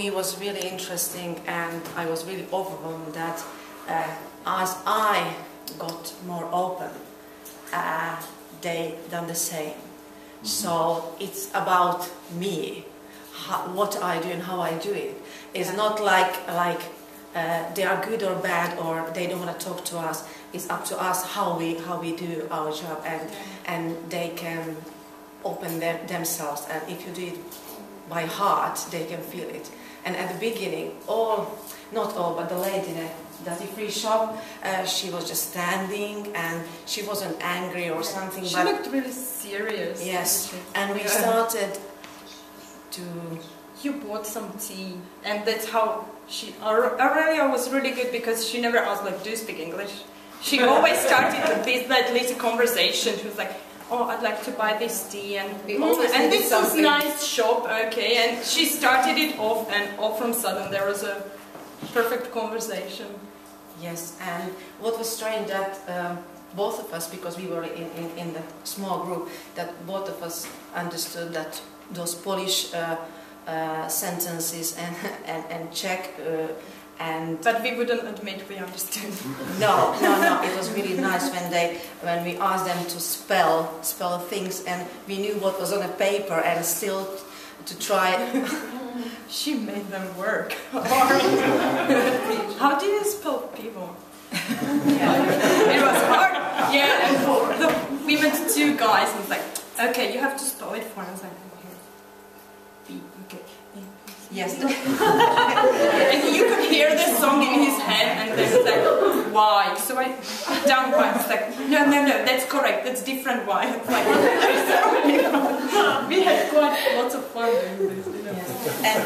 me was really interesting, and I was really overwhelmed that as I got more open, they done the same. So it's about me, what I do and how I do it. It's not like they are good or bad, or they don't want to talk to us. It's up to us how we do our job, and they can open themselves, and if you do it by heart, they can feel it. And at the beginning, not all, but the lady in a duty-free shop, she was just standing, and she wasn't angry or something. She looked really serious. Yes, and we started to... You bought some tea, and that's how she... Aurelia was really good because she never asked, like, do you speak English? She always started with this little conversation. She was like, oh, I'd like to buy this tea, and this is nice shop, okay. And she started it off, and all from a sudden there was a perfect conversation. Yes, and what was strange that both of us, because we were in the small group, that both of us understood that those Polish sentences and Czech but we wouldn't admit we understood. No. It was really nice when we asked them to spell things, and we knew what was on a paper, and still to try. She made them work. How do you spell people? Yeah. It was hard. Yeah, and we met two guys, and it's like, okay, you have to spell it for us. Like, okay. Yes. And you could hear the song in his head, and then it's like, why? So I put down why. It's like, no, that's correct. That's different why. It's like, we had quite lots of fun doing this. You know? Yes. And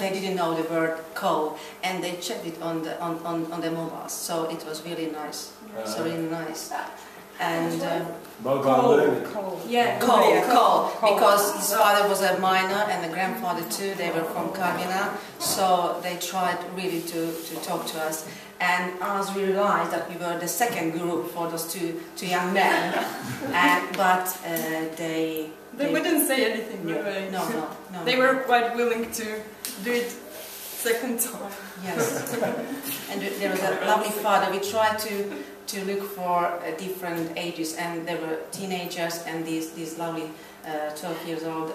they didn't know the word "coal," and they checked it on the mobiles. So it was really nice. So really nice. And coal. Yeah, coal. Because his father was a miner and the grandfather too. They were from Karvina, so they tried really to talk to us. And as we realized that we were the second group for those two young men, but they wouldn't say anything. No. They were quite willing to do it second time. Yes. And there was a lovely father. We tried to look for different ages, and there were teenagers and these lovely 12 years old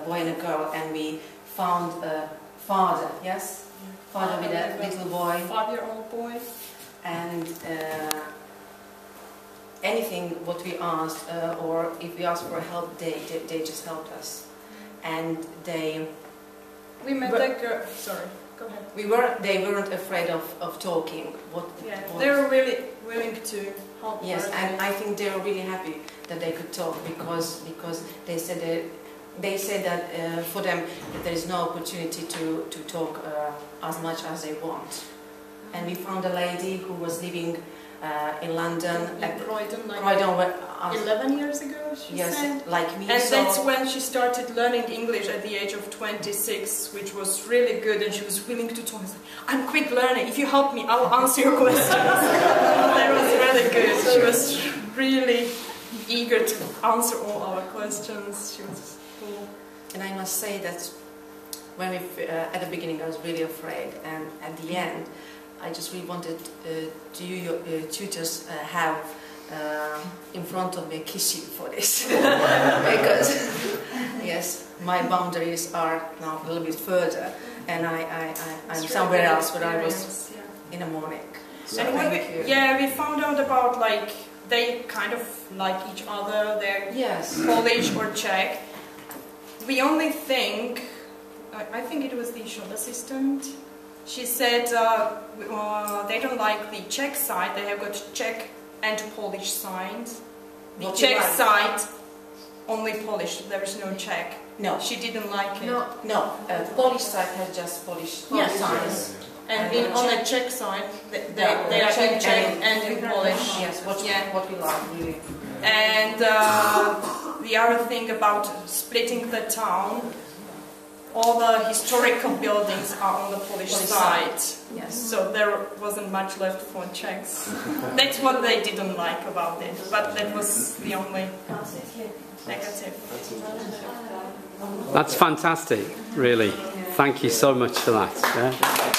boy and a girl, and we found a father, yes? Father with a little boy. 5-year-old boy. And anything what we asked, or if we asked for help, they just helped us. And we met that girl. Sorry, go ahead. They weren't afraid of talking. They were really willing to help. Yes, and I think they were really happy that they could talk, because they said that for them there is no opportunity to talk as much as they want. And we found a lady who was living in London, at Croydon, 11 years ago, she said. Yes, like me. And that's when she started learning English at the age of 26, which was really good, and she was willing to talk. I'm quick learning. If you help me, I'll answer your questions. That was really good. She was really eager to answer all our questions. She was cool. And I must say that when at the beginning I was really afraid, and at the end I just really wanted your tutors have in front of me kiss you for this. Because yes, my boundaries are now a little bit further, and I'm somewhere else where I was in the morning. So we found out about, like, they kind of like each other. They're Polish or Czech. We only think, I think it was the shop assistant. She said they don't like the Czech side. They have got Czech and Polish side. The Czech side, only Polish. There is no Czech. No. She didn't like it. No. The Polish side has just Polish signs. And on the Czech side, they are in Czech and in Polish. Yes, what we like, really. And the other thing about splitting the town, all the historical buildings are on the Polish side. Yes. So there wasn't much left for Czechs. That's what they didn't like about it, but that was the only negative. That's fantastic, really. Thank you so much for that. Yeah.